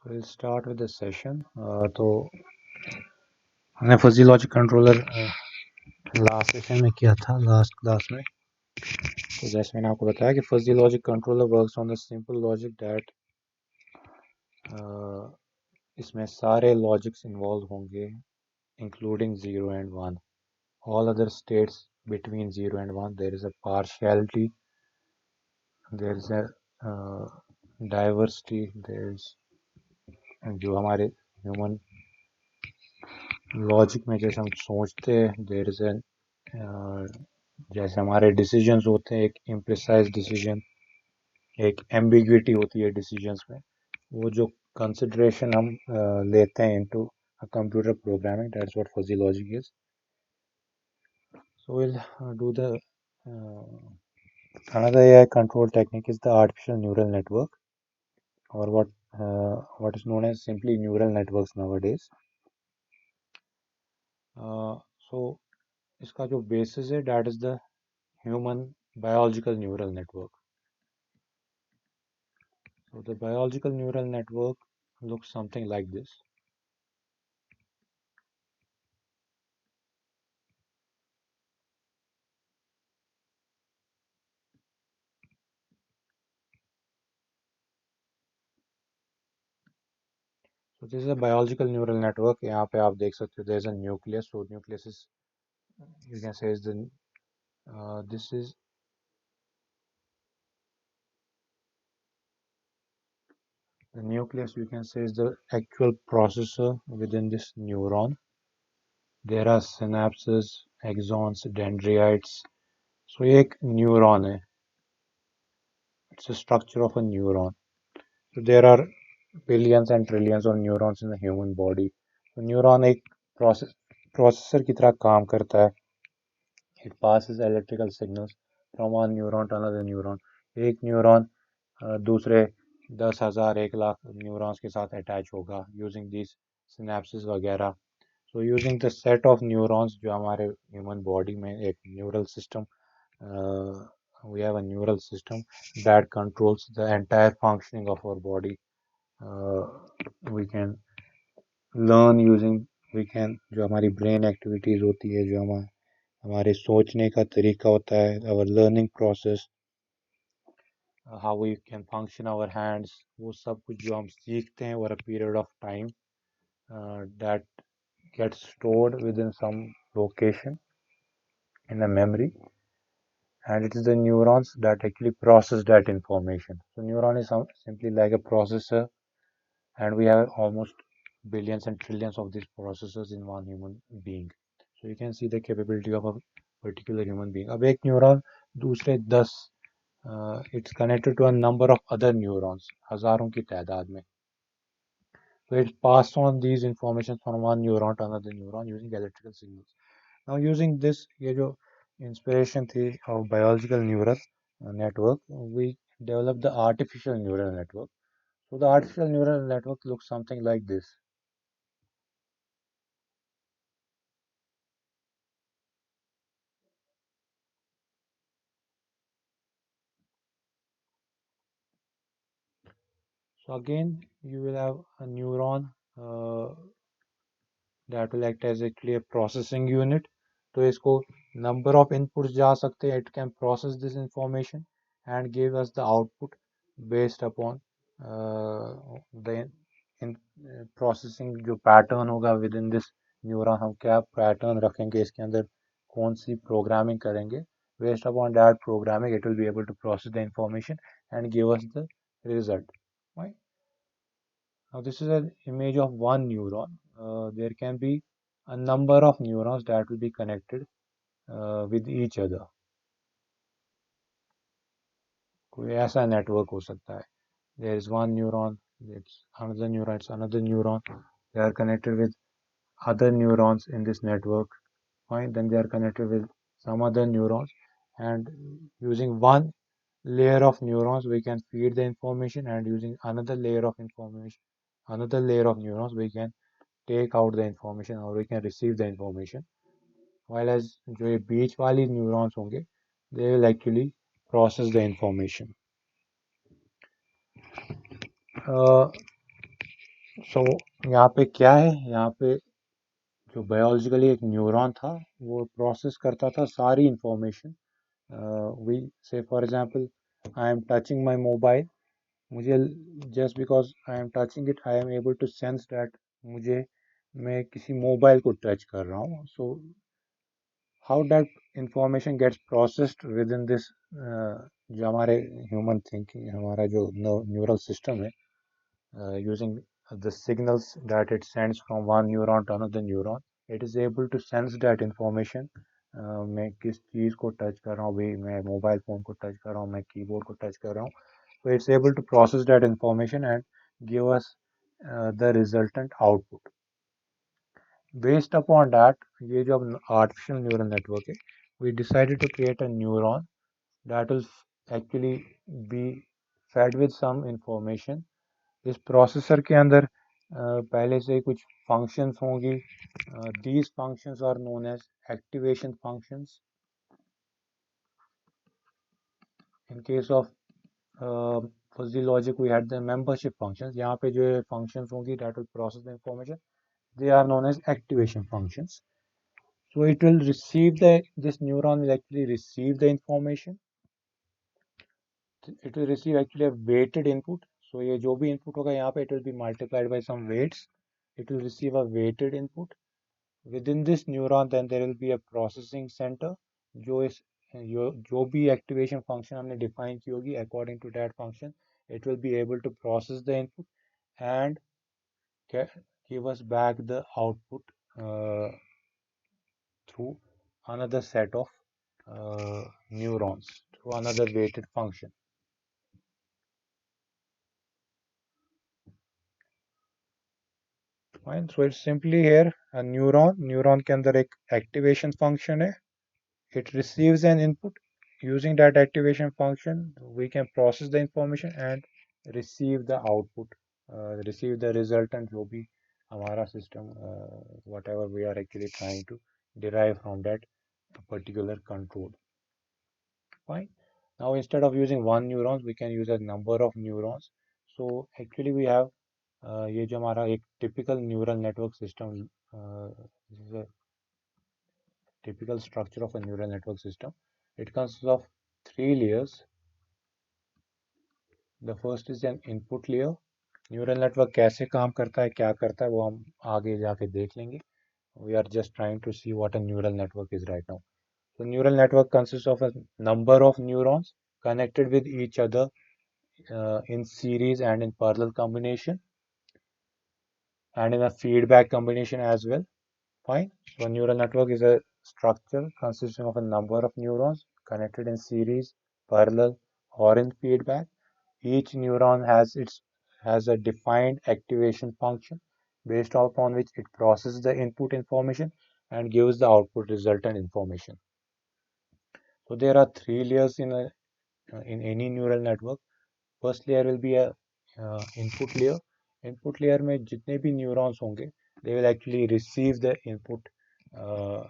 We'll start with the session. तो हमने fuzzy logic controller last session में किया था लास्ट क्लास में। तो जैसे मैंने आपको बताया कि fuzzy logic controller works on the simple logic that इसमें सारे लॉजिक्स इन्वॉल्व होंगे including 0 and 1. All other states between 0 and 1 there is a partiality, there is a diversity, there is जो हमारे ह्यूमन लॉजिक में जैसे हम सोचते हैं देर इज एन जैसे हमारे डिसीजंस होते हैं, एक इम्प्रिसाइज डिसीजन, एक एम्बिग्विटी होती है डिसीजंस में। वो जो कंसिडरेशन हम लेते हैं into computer programming, that's what fuzzy logic is. So will do the another AI control technique is the artificial neural network, or what is known as simply neural networks nowadays. So इसका जो basis है that is the human biological neural network. So the biological neural network looks something like this. So this is a biological neural network. यहाँ पे आप देख सकते हो there is a nucleus. So nucleus is, you can say, is the this is the nucleus. You can say is the actual processor within this neuron. There are synapses, axons, dendrites. So ये एक neuron है. It's a structure of a neuron. So there are billions and trillions of neurons in the human body. So neuron एक processor की तरह काम करता है. It passes electrical signals from one neuron to another neuron. एक neuron दूसरे 10,000 1 lakh neurons के साथ अटैच होगा यूजिंग दिस सिनेप्सिस वगैरह. So using the set of neurons जो हमारे ह्यूमन बॉडी में एक neural system, we have a neural system that controls the entire functioning of our body. We can learn using, we can, जो हमारी brain activities होती है, जो हमारे सोचने का तरीका होता है, our learning process, how we can function our hands, वो सब कुछ जो हम सीखते हैं over a period of time, that gets stored within some location in a memory, and it is the neurons that actually process that information. So neuron is simply like a processor, and we have almost billions and trillions of these processors in one human being. So you can see the capability of a particular human being. अब एक neuron दूसरे 10, it's connected to a number of other neurons, हजारों की तादाद में. So it passed on these information from one neuron to another neuron using electrical signals. Now using this, ये जो inspiration थी of biological neural network, we developed the artificial neural network. So the artificial neural network looks something like this. So again, you will have a neuron that will act as actually a processing unit. तो इसको number of inputs जा सकते हैं. It can process this information and give us the output based upon the in processing जो pattern होगा within this neuron. हम क्या pattern रखेंगे इसके अंदर, कौन सी programming करेंगे, based upon that programming it will be able to process the information and give us the result. Right? Now this is an image of one neuron. There can be a number of neurons that will be connected with each other. कोई ऐसा network हो सकता है. There is one neuron, it's another neuron, it's another neuron. They are connected with other neurons in this network. Fine, then they are connected with some other neurons, and using one layer of neurons we can feed the information, and using another layer of information, another layer of neurons we can take out the information or we can receive the information. While as जो ये बीच वाली neurons होंगे, they will actually process the information. सो यहाँ पे क्या है, यहाँ पे जो बायोलॉजिकली एक न्यूरॉन था वो प्रोसेस करता था सारी information. We say for example, I am touching my mobile. मुझे just because I am touching it, I am able to sense that मुझे मैं किसी मोबाइल को टच कर रहा हूँ. So how that information gets processed within this, जो हमारे ह्यूमन थिंकिंग, हमारा जो न्यूरल सिस्टम है, using the signals that it sends from one neuron to another neuron, it is able to sense that information. मैं किस चीज़ को touch कर रहा हूँ, भाई मैं मोबाइल फ़ोन को टच कर रहा हूँ, मैं कीबोर्ड को टच कर रहा हूँ. So it's able to process that information and give us the resultant output. Based upon that, ये जो अब artificial neural network है, we decided to create a neuron that will actually be fed with some information. इस processor के अंदर पहले से कुछ फंक्शंस होंगी. These functions are known as activation functions. In case of fuzzy logic we had the membership functions. यहाँ पे जो फंक्शंस होंगी that will process the information, they are known as activation functions. So it will receive this neuron will actually receive the information. It will receive actually a weighted input. So ये जो भी input होगा यहाँ पे, it will be multiplied by some weights. It will receive a weighted input. Within this neuron then there will be a processing center. जो इस जो भी activation function हमने define की होगी, according to that function it will be able to process the input and give us back the output through another set of neurons, through another weighted function. Fine. So it's simply here a neuron के अंदर एक activation function है. It receives an input. Using that activation function, we can process the information and receive the output, receive the resultant जो भी हमारा system, whatever we are actually trying to derive from that particular control. Fine. Now instead of using one neurons, we can use a number of neurons. So actually we have ये जो हमारा एक typical neural network system, this is a typical structure of a neural network system. It consists of three layers. The first is an input layer. Neural network कैसे काम करता है, क्या करता है, वो हम आगे जाके देख लेंगे. We are just trying to see what a neural network is right now. So neural network consists of a number of neurons connected with each other in series and in parallel combination and in a feedback combination as well. Fine. So a neural network is a structure consisting of a number of neurons connected in series, parallel, or in feedback. Each neuron has a defined activation function based upon which it processes the input information and gives the output resultant information. So there are three layers in any neural network. First layer will be a input layer. Input layer में जितने भी neurons होंगे, they will actually receive the input, uh,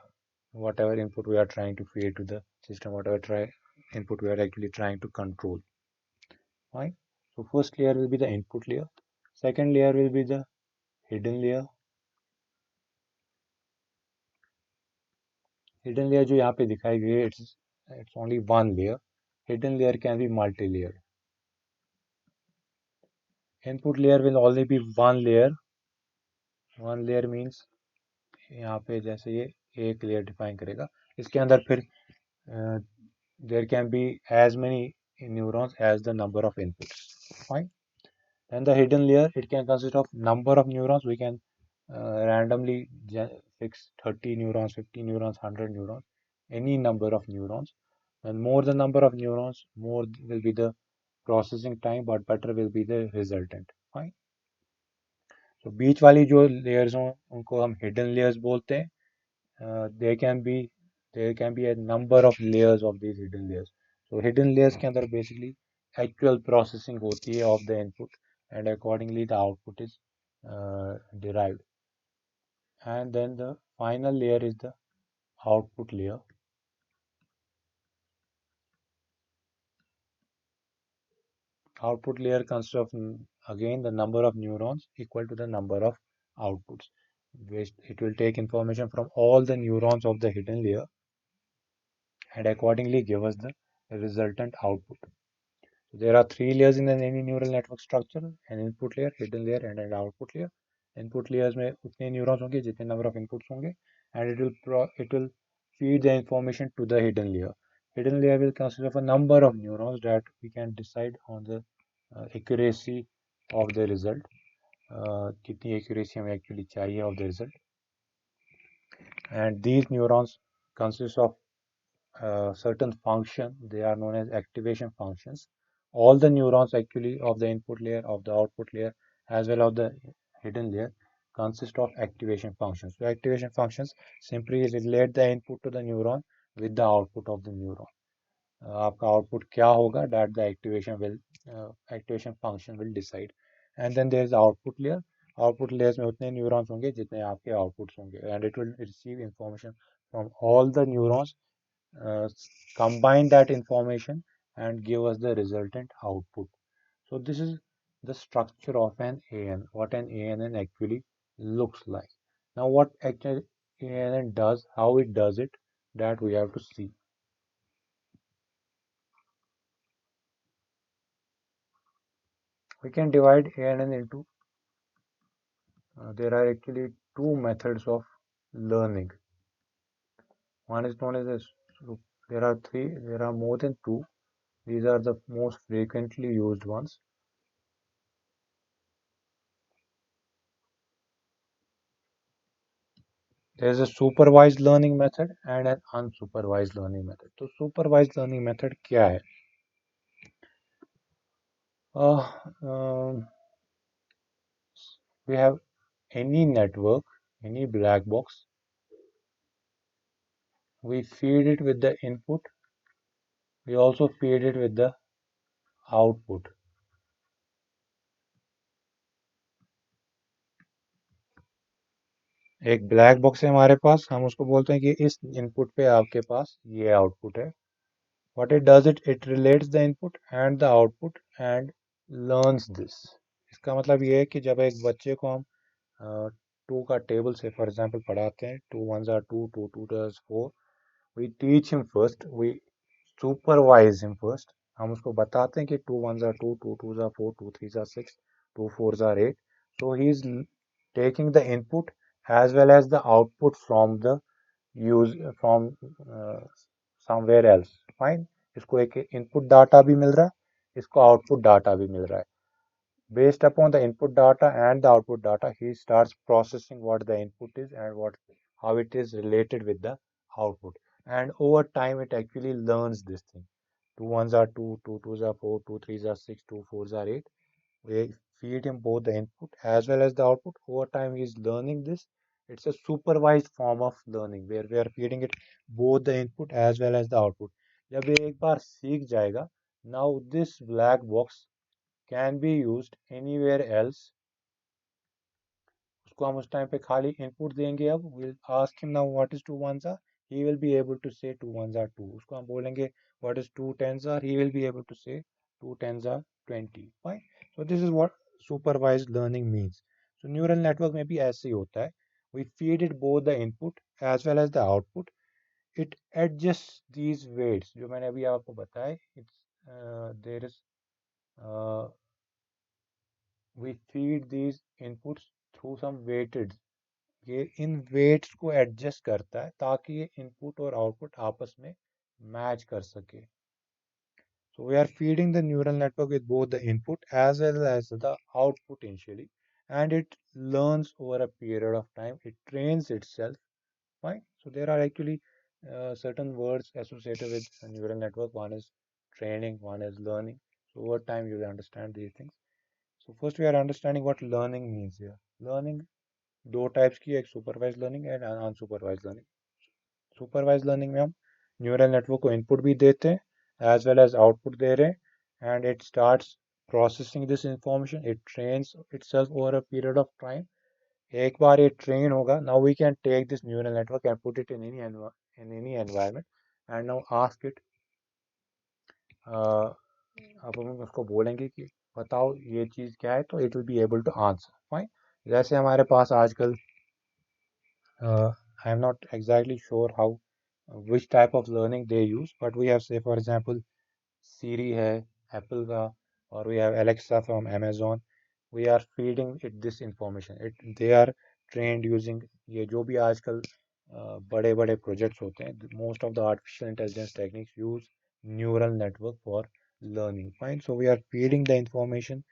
whatever input we are trying to feed to the system, whatever input we are actually trying to control. Right? So first layer will be the input layer. Second layer will be the hidden layer. Hidden layer जो यहाँ पे दिखाई गई है, it's only one layer. Hidden layer can be multi-layered. Input layer will only be one layer. One layer means यहाँ पे जैसे ये एक layer define करेगा. इसके अंदर फिर there can be as many neurons as the number of inputs. Fine. Then the hidden layer, it can consist of number of neurons. We can randomly fix 30 neurons, 50 neurons, 100 neurons, any number of neurons. And more the number of neurons, more will be the processing time, but better will be the resultant. Fine. So बीच वाली जो layers हों उनको हम hidden layers बोलते हैं. There can be a number of layers of these hidden layers. So hidden layers के अंदर basically actual processing होती है of the input and accordingly the output is derived. And then the final layer is the output layer. Output layer consists of again the number of neurons equal to the number of outputs, which it will take information from all the neurons of the hidden layer and accordingly give us the resultant output. So there are three layers in any neural network structure: an input layer, hidden layer, and an output layer. Input layers में उतने neurons होंगे जितने number of inputs होंगे, and it will feed the information to the hidden layer. Hidden layer will consist of a number of neurons that we can decide on the accuracy of the result. कितनी accuracy हमें actually चाहिए of the result. And these neurons consist of certain function. They are known as activation functions. All the neurons actually of the input layer, of the output layer, as well as the hidden layer consist of activation functions. So activation functions simply relate the input to the neuron with the output of the neuron. आपका output क्या होगा, that the activation function will decide. And then there is the output layer. Output layers में उतने neurons होंगे जितने आपके outputs होंगे, and it will receive information from all the neurons, uh, combine that information and give us the resultant output. So this is the structure of an ANN, what an ANN actually looks like. Now what actually ANN does, how it does it, that we have to see. We can divide ANN into, there are actually two methods of learning. One is known as there are more than two. These are the most frequently used ones. There is a supervised learning method and an unsupervised learning method. तो supervised learning method क्या है? Uh, um, we have any network, any black box. We feed it with the input. We also feed it with the output. एक black box है हमारे पास, हम उसको बोलते हैं कि इस इनपुट पे आपके पास ये आउटपुट है. What it does, it relates the input and the output and learns this. इसका मतलब ये है कि जब एक बच्चे को हम टू का टेबल से फॉर एग्जांपल पढ़ाते हैं, two ones are two, two two does four, we teach him first, we supervise him first. हम उसको बताते हैं कि two ones are two, two two are four, two three are six, two four are eight. So he is taking the input as well as the output from the use from somewhere else. Fine. इसको एक input data भी मिल रहा है, इसको output data भी मिल रहा है. Based upon the input data and the output data, he starts processing what the input is and how it is related with the output. And over time, it actually learns this thing. Two ones are two, two twos are four, two threes are six, two fours are eight. We feed him both the input as well as the output. Over time, he is learning this. It's a supervised form of learning where we are feeding it both the input as well as the output. जब ये एक बार सीख जाएगा, now this black box can be used anywhere else. उसको हम उस time पे खाली इनपुट देंगे. अब we'll ask him now what is 2 ones are, he will be able to say 2 ones are 2. उसको हम बोलेंगे what is 2 tens are, he will be able to say 2 tens are 20. Fine. So this is what supervised learning means. So neural network में भी ऐसे ही होता है. We feed it both the input as well as the output. It adjusts these weights जो मैंने अभी आपको बताया. There is uh, we feed these inputs through some weighted. ये इन वेट्स को एडजस्ट करता है ताकि ये इनपुट और आउटपुट आपस में मैच कर सके. So we are feeding the neural network with both the input as well as the output initially, and it learns over a period of time. It trains itself. Fine. So there are actually certain words associated with a neural network. One is training, one is learning. So over time you will understand these things. So first we are understanding what learning means here. Learning दो types की, एक supervise learning and unsupervise learning. Supervise learning में हम neural network को input भी देते हैं as well as output दे रहे हैं, and it starts processing this information. It trains itself over a period of time. एक बार ये ट्रेन होगा, now we can take this neural network and put it in any environment and now ask it. अब हम उसको बोलेंगे कि बताओ ये चीज़ क्या है, तो it will be able to answer fine. जैसे हमारे पास आजकल I am not exactly sure how which type of learning they use, but we have, say for example, Siri है Apple का, और we have Alexa from Amazon. We are feeding it this information. They are trained using ये जो भी आजकल बड़े बड़े projects होते हैं, most of the artificial intelligence techniques use neural network for learning. Fine. So we are feeding the information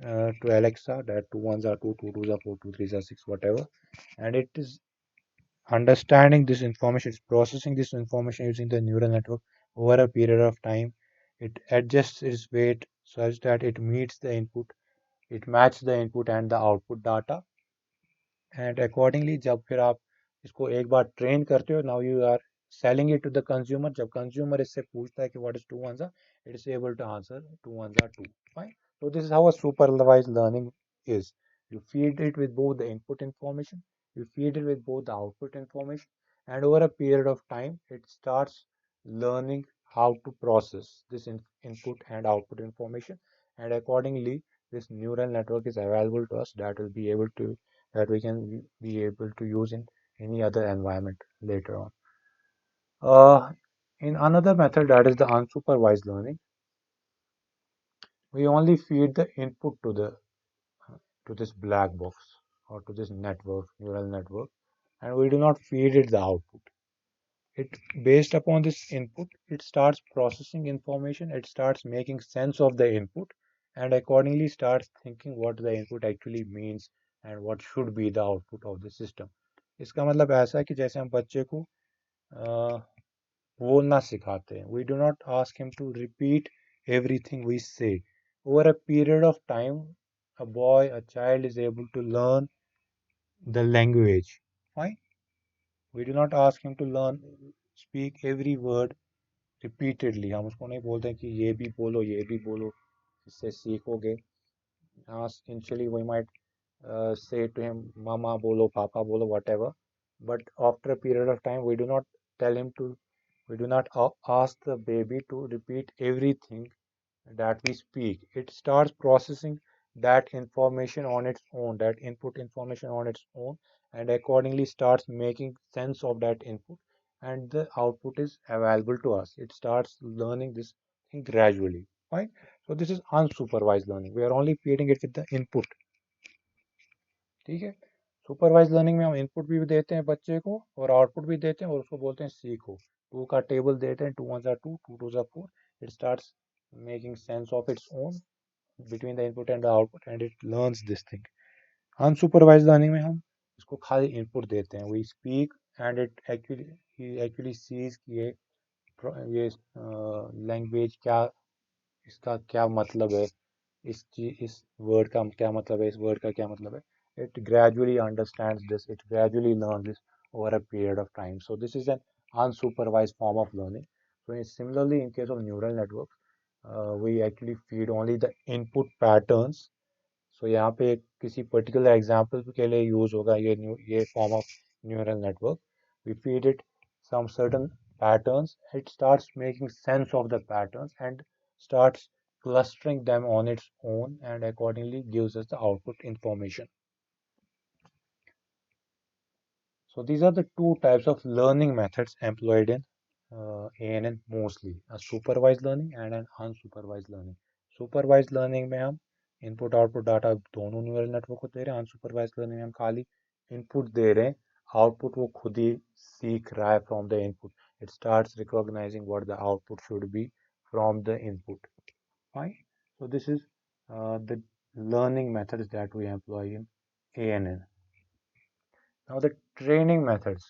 to Alexa that two ones are two, two twos are four, two threes are six, whatever, and it is understanding this information, it's processing this information using the neural network over a period of time. It adjusts its weight such that it meets the input, it matches the input and the output data, and accordingly जब फिर आप इसको एक बार train करते हो, now you are selling it to the consumer. जब consumer इससे पूछता है कि what is two ones are, it is able to answer two ones are two. Fine. So this is how a supervised learning is. You feed it with both the input information, you feed it with both the output information, and over a period of time it starts learning how to process this input and output information, and accordingly this neural network is available to us, that will be able to, that we can be able to use in any other environment later on. Uh, in another method, that is the unsupervised learning, we only feed the input to this black box or to this network, neural network, and we do not feed it the output. It based upon this input, it starts processing information, it starts making sense of the input, and accordingly starts thinking what the input actually means and what should be the output of the system. इसका मतलब ऐसा है कि जैसे हम बच्चे को बोलना सिखाते हैं, we do not ask him to repeat everything we say. Over a period of time, a boy, a child is able to learn the language. Fine. We do not ask him to learn, speak every word repeatedly. हम उसको नहीं बोलते कि ये भी बोलो, इससे सीखोगे. Initially we might say to him, mama bolo, papa bolo, whatever. But after a period of time, we do not tell him to, we do not ask the baby to repeat everything that we speak. It starts processing that information on its own, that input information on its own, and accordingly starts making sense of that input, and the output is available to us. It starts learning this thing gradually. Right? So this is unsupervised learning. We are only feeding it with the input. ठीक है. Supervise learning में हम input भी देते हैं बच्चे को और आउटपुट भी देते हैं और उसको बोलते हैं सीखो. टू का टेबल देते हैं, two one are two, two two are four. It starts making sense of its own between the input and the output, and it learns this thing. Unsupervised learning में हम इसको खाली input देते हैं, we speak and it actually, he actually sees कि ये language क्या, इसका क्या मतलब है, इस वर्ड का क्या मतलब है, इस वर्ड का क्या मतलब है. It gradually understands this, it gradually learns this over a period of time. So this is an unsupervised form of learning. So similarly in case of neural networks, we actually feed only the input patterns. So यहाँ पे किसी particular example के लिए use होगा ये form of neural network. We feed it some certain patterns, it starts making sense of the patterns and starts clustering them on its own, and accordingly gives us the output information. So these are the two types of learning methods employed in ANN mostly, a supervised learning and an unsupervised learning. Supervised learning में हम input output data दोनों neural network को दे रहे हैं. Unsupervised learning में हम खाली input दे रहे हैं, आउटपुट वो खुद ही सीख रहा है from the input. It starts recognising what the output should be from the input. Fine. So this is the learning methods that we employ in ANN. Now the training methods.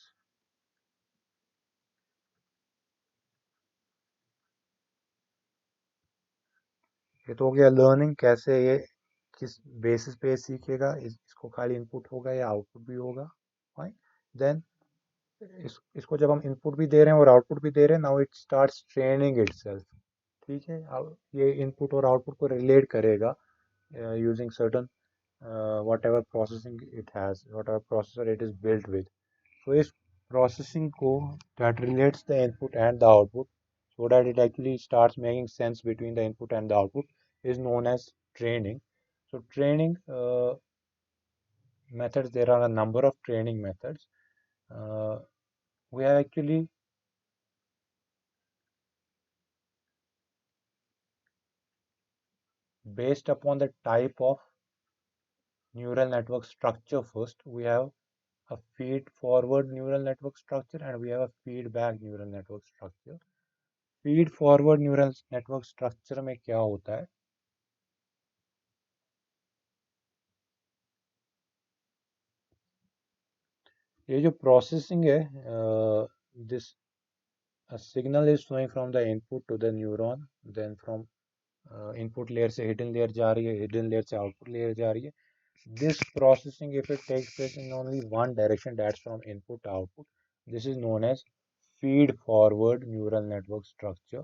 ये तो हो गया learning, कैसे ये किस basis पे सीखेगा, इसको खाली इनपुट होगा या आउटपुट भी होगा. फाइन. देन इसको जब हम इनपुट भी दे रहे हैं और आउटपुट भी दे रहे हैं, now it starts training itself. ठीक है. अब ये इनपुट और आउटपुट को रिलेट करेगा using certain whatever processing it has, whatever processor it is built with. So इस processing को that relates the input and the output so that it actually starts making sense between the input and the output is known as training. So training methods, there are a number of training methods. Uh, we have actually based upon the type of neural network structure first, we have a feed forward neural network structure and we have a feedback neural network structure. Feed forward neural network structure में क्या होता है? ये जो processing है, this signal is flowing from the input to the neuron, then from input layer से hidden layer जा रही है, हिडन लेयर से आउटपुट लेयर जा रही है. This processing, if it takes place in only one direction, that's from input to output, this is known as feed forward neural network structure.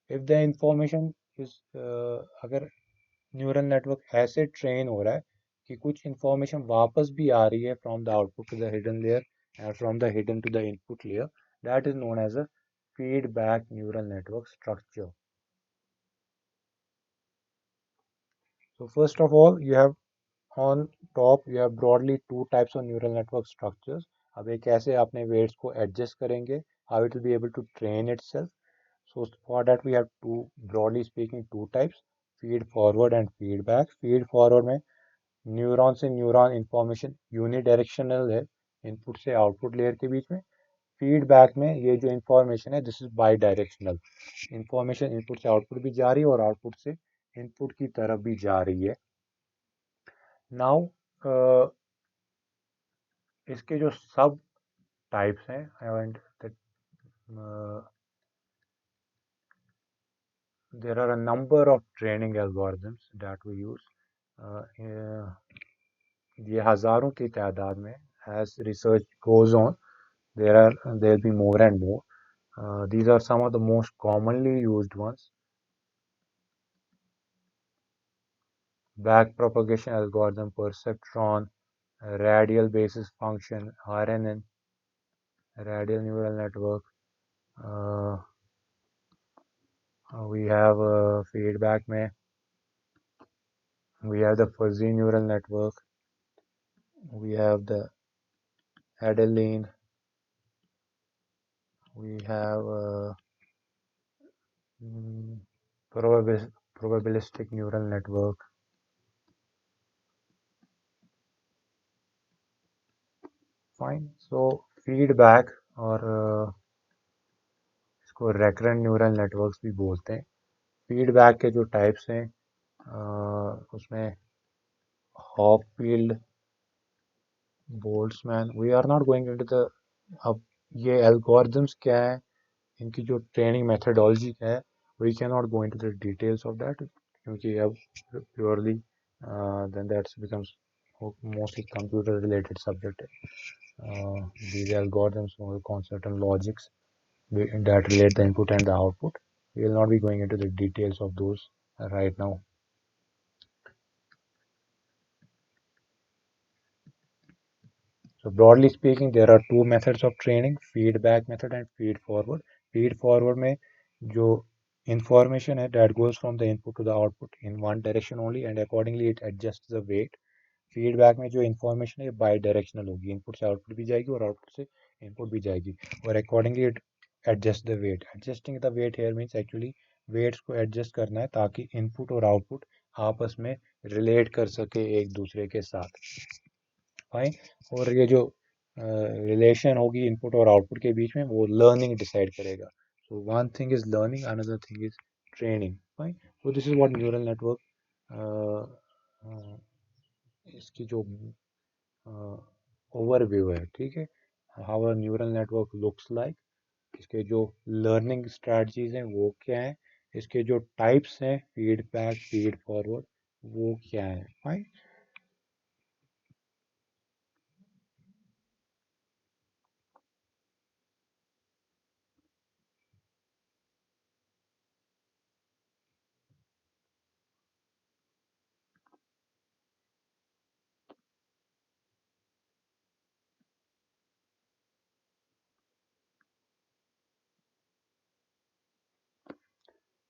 If the information is अगर neural network ऐसे train हो रहा है कि कुछ information वापस भी आ रही है from the output to the hidden layer and from the hidden to the input layer, that is known as a feedback neural network structure. So first of all, you have on top you have broadly two types of neural network structures. अब ये कैसे अपने weights को adjust करेंगे, how it will be able to train itself. So for that we have two, broadly speaking, two types: feed forward and feedback. Feed forward में neuron से neuron information unidirectional है, input से output layer के बीच में. Feedback में ये जो information है, this is by directional. Information input से आउटपुट भी जा रही है और आउटपुट से इनपुट की तरफ भी जा रही है. नाउ इसके जो सब टाइप्स हैं, I want that there are a number of training algorithms that we use. ये हजारों की तादाद में, as research goes on, there'll be more and more. These are some of the most commonly used ones. Backpropagation algorithm, perceptron, radial basis function, RNN, radial neural network. Uh, we have feedback में, we have the fuzzy neural network, we have the Adeline, we have probabilistic neural network. Fine. So feedback और इसको recurrent neural networks भी बोलते हैं. Feedback के जो types हैं, उसमें Hopfield, Boltzmann, we are not going into the, अब ये एल्गोरिथम्स क्या है, इनकी जो ट्रेनिंग मेथडोलॉजी क्या है, we can not go into the details of that, क्योंकि अब purely then that's becomes mostly computer related subject है. these algorithms work on certain logics that relate the input and the output. We will not be going into the details of those right now. So broadly speaking, there are two methods of training: feedback method and feed forward. Feed forward में जो information है, that goes from the input to the output in one direction only and accordingly it adjusts the weight. Feedback में जो information है bidirectional होगी, input से output भी जाएगी और आउटपुट से इनपुट भी जाएगी, और accordingly it adjust the weight. Adjusting the weight here means actually weights को एडजस्ट करना है ताकि इनपुट और आउटपुट आपस में रिलेट कर सके एक दूसरे के साथ. फाइन. और ये जो रिलेशन होगी इनपुट और आउटपुट के बीच में, वो लर्निंग डिसाइड करेगा. So one thing is learning, another thing is training. Fine. So this is what neural network, इसकी जो ओवरव्यू है, ठीक है, how a neural network looks like, इसके जो लर्निंग स्ट्रैटेजीज हैं वो क्या है, इसके जो टाइप्स हैं फीडबैक, फीड फॉरवर्ड, वो क्या है. Fine.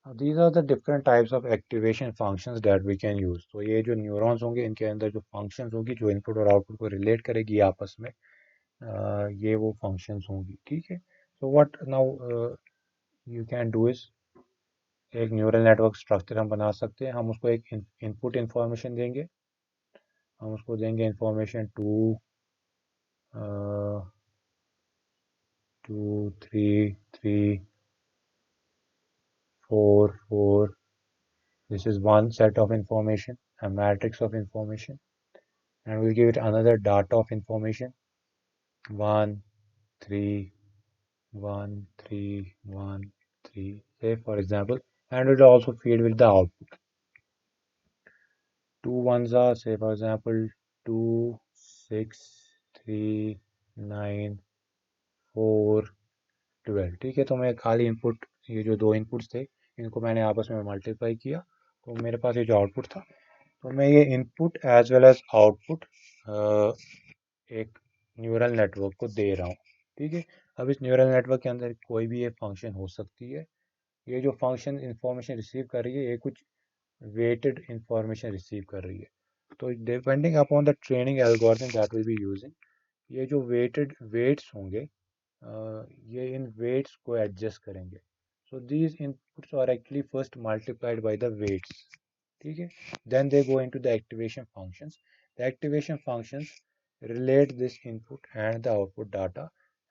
These are the different types of activation functions that we can use. तो ये जो न्यूरॉन्स होंगे इनके अंदर जो functions होगी जो इनपुट और आउटपुट को रिलेट करेगी आपस में, ये वो functions होंगी, ठीक है. So what now you can do is एक न्यूरल नेटवर्क स्ट्रक्चर हम बना सकते हैं. हम उसको एक इनपुट इंफॉर्मेशन देंगे. हम उसको देंगे information 2 3 3 4 4. This is one set of information, a matrix of information, and we'll give it another data of information 1 3 1 3 1 3, say for example, and it will also feed with the output. Two ones are, say for example, 2 6 3 9 4 12. ठीक है, तो मैं खाली input, ये जो दो inputs थे इनको मैंने आपस में मल्टीप्लाई किया, तो मेरे पास ये जो आउटपुट था, तो मैं ये input as well as output एक न्यूरल नेटवर्क को दे रहा हूँ. ठीक है, अब इस न्यूरल नेटवर्क के अंदर कोई भी एक फंक्शन हो सकती है. ये जो फंक्शन इंफॉर्मेशन रिसीव कर रही है ये कुछ वेटेड इंफॉर्मेशन रिसीव कर रही है. तो depending upon the training algorithm that will be using, ये जो वेटेड वेट्स होंगे, ये इन वेट्स को एडजस्ट करेंगे. So these inputs are actually first multiplied by the weights. ठीक है, then they go into the activation functions. The activation functions relate this input and the output data,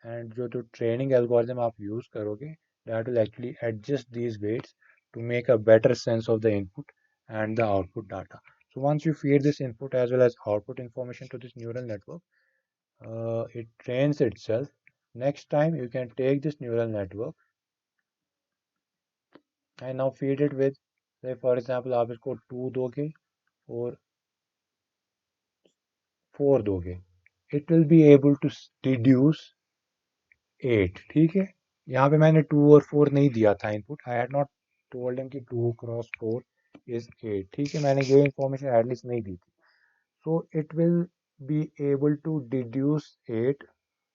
and जो training algorithm आप use करोगे that will actually adjust these weights to make a better sense of the input and the output data. So once you feed this input as well as output information to this neural network, it trains itself. Next time you can take this neural network and now feed it with, say for example, आप इसको 2 दोगे और 4 दोगे, it will be able to deduce 8. ठीक है, यहाँ पे मैंने 2 और 4 नहीं दिया था input. I had not told him कि 2 क्रॉस 4 इज 8. ठीक है, मैंने ये इंफॉर्मेशन एटलीस्ट नहीं दी थी. So it will be able to deduce 8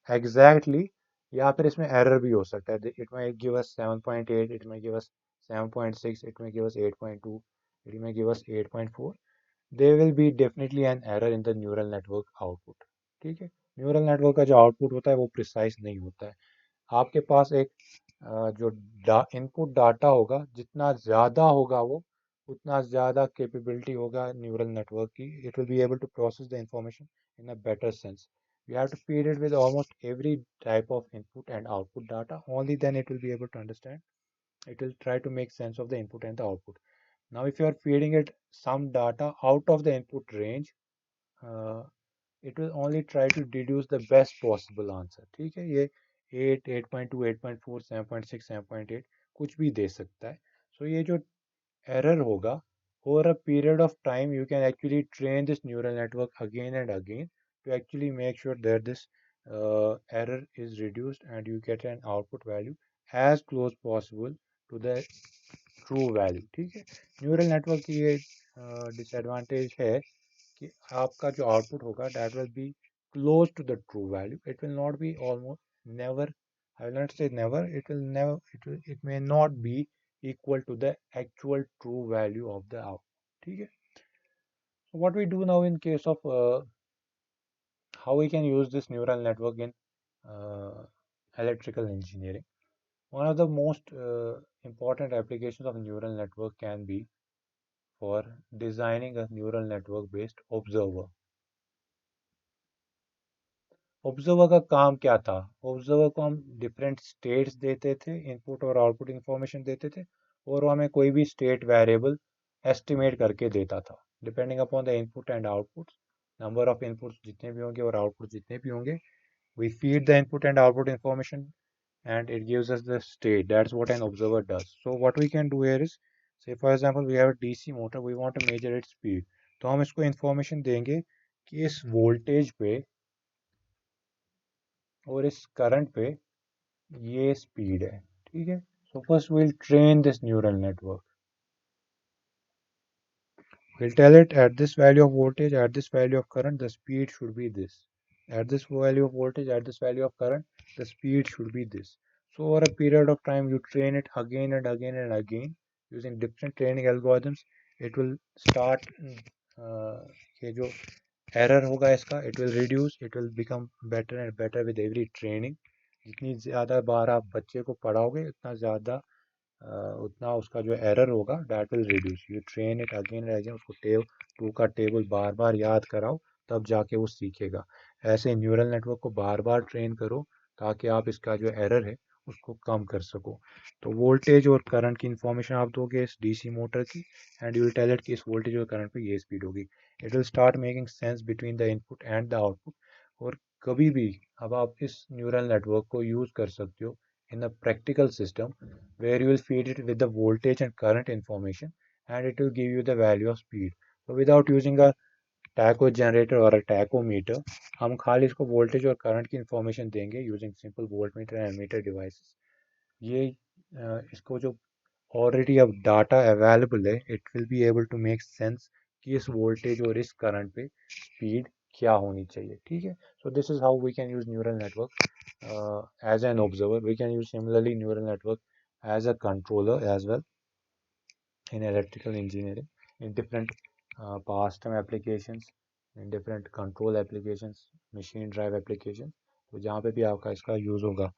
exactly. या फिर इसमें एरर भी हो सकता है. इट में गिव अस 7.8, इट में गिव अस 7.6, इट में गिव अस 8.2, इट में give us 8.4. there will be definitely an error in the neural network output. ठीक है, न्यूरल नेटवर्क का जो आउटपुट होता है वो प्रिसाइज नहीं होता है. आपके पास एक जो इनपुट डाटा होगा, जितना ज़्यादा होगा वो उतना ज़्यादा कैपेबिलिटी होगा न्यूरल नेटवर्क की. It will be able to process the information in a better sense. You have to feed it with almost every type of input and output data. Only then it will be able to understand. It will try to make sense of the input and the output. Now, if you are feeding it some data out of the input range, uh, it will only try to deduce the best possible answer. ठीक है, ये 8, 8.2, 8.4, 7.6, 7.8 कुछ भी दे सकता है. So ये जो error होगा, over a period of time you can actually train this neural network again and again to actually make sure that this error is reduced and you get an output value as close possible to the true value. ठीक है, neural network की ये disadvantage है कि आपका जो output होगा that will be close to the true value. It will not be almost never, I will not say never, it will never, it may not be equal to the actual true value of the output. ठीक है, so what we do now in case of how we can use this neural network in uh, electrical engineering. One of the most important applications of neural network can be for designing a neural network based observer. Observer का काम क्या था? Observer को हम different states देते थे, input और output information देते थे, और वो हमें कोई भी स्टेट वेरिएबल एस्टिमेट करके देता था. Depending upon the input and output, number of inputs जितने भी होंगे और आउटपुट जितने भी होंगे, we feed the input and output information and it gives us the state. That's what an observer does. So what we can do here is, say for example we have a DC motor, we want to measure its speed. तो हम इसको information देंगे कि इस voltage पे और इस current पे ये स्पीड है. ठीक है, so first we'll train this neural network. We'll tell it at this value of voltage, at this value of current, the speed should be this. At this value of voltage, at this value of current, the speed should be this. So over a period of time, you train it again and again and again. using different training algorithms, it will start ये जो error होगा इसका, it will reduce, it will become better and better with every training. जितनी ज़्यादा बार आप बच्चे को पढ़ाओगे उतना ज़्यादा उतना उसका जो एरर होगा that will reduce. You train it again and again, उसको टू का टेबल बार बार याद कराओ, तब जाके वो सीखेगा. ऐसे न्यूरल नेटवर्क को बार बार ट्रेन करो ताकि आप इसका जो एरर है उसको कम कर सको. तो वोल्टेज और करंट की इंफॉर्मेशन आप दोगे इस डीसी मोटर की, and you will tell it कि इस वोल्टेज और करंट पे ये स्पीड होगी. It will start making sense between the input and the output. और कभी भी अब आप इस न्यूरल नेटवर्क को यूज कर सकते हो in a practical system where you will feed it with the voltage and current information, and it will give you the value of speed. So without using a tacho generator or a tachometer, हम खाली इसको voltage और current की information देंगे using simple voltmeter and ammeter devices. ये इसको जो already अब data available है, it will be able to make sense कि इस voltage और इस current पे speed क्या होनी चाहिए. ठीक है. So this is how we can use neural network as an observer. We can use similarly neural network as a controller as well in electrical engineering, in different power system applications, in different control applications, machine drive applications. तो जहाँ पे भी आपका इसका use होगा,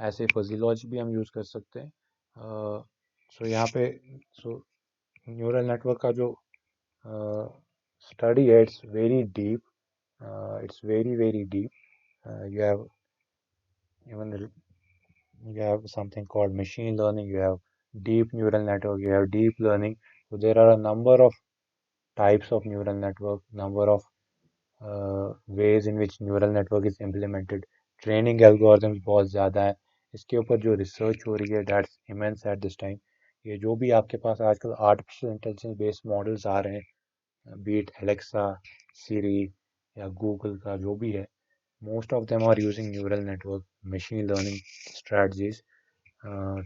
ऐसे physiology भी हम यूज़ कर सकते हैं. सो यहाँ पे सो न्यूरल नेटवर्क का जो study है, it's very deep. It's very very deep. You have even you have something called machine learning, you have deep neural network, you have deep learning. So there are a number of types of neural network, number of ways in which neural network is implemented. Training algorithms बहुत ज़्यादा है. इसके ऊपर जो research हो रही है that's immense at this time. ये जो भी आपके पास आजकल आर्टिफिशियल इंटेलिजेंस बेस्ड मॉडल्स आ रहे हैं, बीट एलेक्सा, सीरी या गूगल का जो भी है, most of them are using neural network machine learning strategies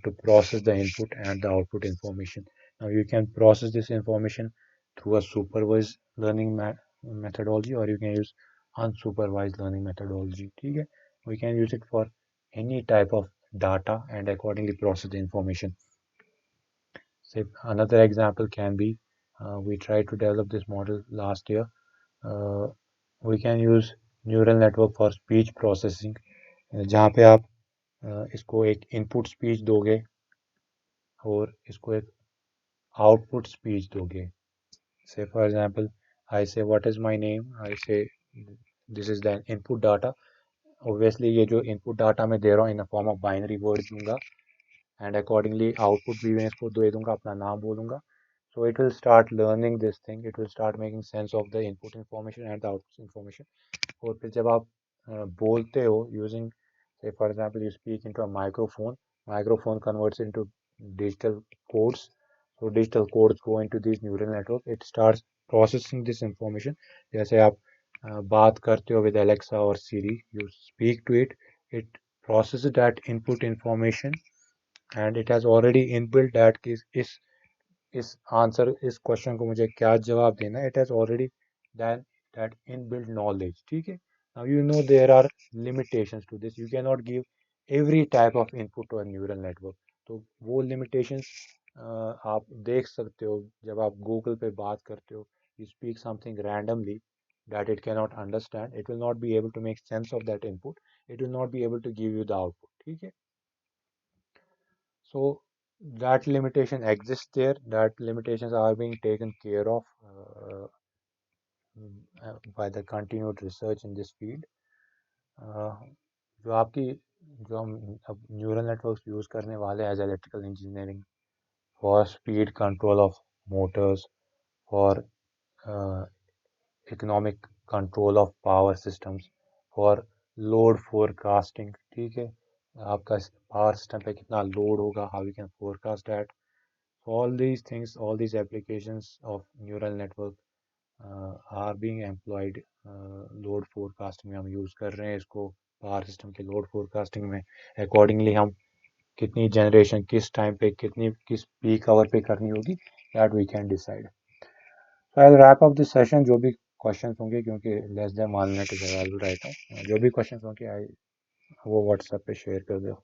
to process the input and the output information. Now you can process this information through a supervised learning methodology, or you can use unsupervised learning methodology. ठीक है? We can use it for any type of data and accordingly process the information. Say another example can be we tried to develop this model last year. Uh, we can use neural network for speech processing, जहाँ पे आप इसको एक input speech दोगे और इसको एक output speech दोगे. Say for example, I say what is my name, I say this is the input data. Obviously ये जो input data मैं दे रहा हूँ in a form of binary word दूंगा, and accordingly output भी मैं इसको दे दूंगा, अपना नाम बोलूंगा. So it will start learning this thing, it will start making sense of the input information and the output information. और फिर जब आप बोलते हो using, say for example, you speak into a microphone converts into digital codes. So digital codes go into these neural network, it starts processing this information. जैसे आप बात करते हो with Alexa or Siri, you speak to it, it processes that input information, and it has already inbuilt that कि इस answer इस question को मुझे क्या जवाब देना है. It has already then that inbuilt knowledge. ठीक है. Now you know there are limitations to this, you can not give every type of input to a neural network. तो वो लिमिटेशंस आप देख सकते हो जब आप गूगल पे बात करते हो. You speak something randomly that it cannot understand, it will not be able to make sense of that input, it will not be able to give you the output. ठीक है. So that limitation exists there. That limitations are being taken care of by the continued research in this field. जो आपकी जो हम अब neural networks use करने वाले as electrical engineering for speed control of motors, for economic control of power systems, for load forecasting. ठीक है. आपका पावर सिस्टम पे कितना लोड होगा, how you can forecast that. All these things, all these applications of neural network are being employed. Load forecasting में हम use कर रहे हैं इसको, पावर सिस्टम के लोड फोरकास्टिंग में. अकॉर्डिंगली हम कितनी जनरेशन किस टाइम पे कितनी किस पीक आवर पे करनी होगी, that we can decide. So I will wrap up this session. जो भी क्वेश्चंस होंगे, क्योंकि less than 1 minute is available right now, जो भी क्वेश्चंस होंगे वो व्हाट्सएप पे शेयर कर दो.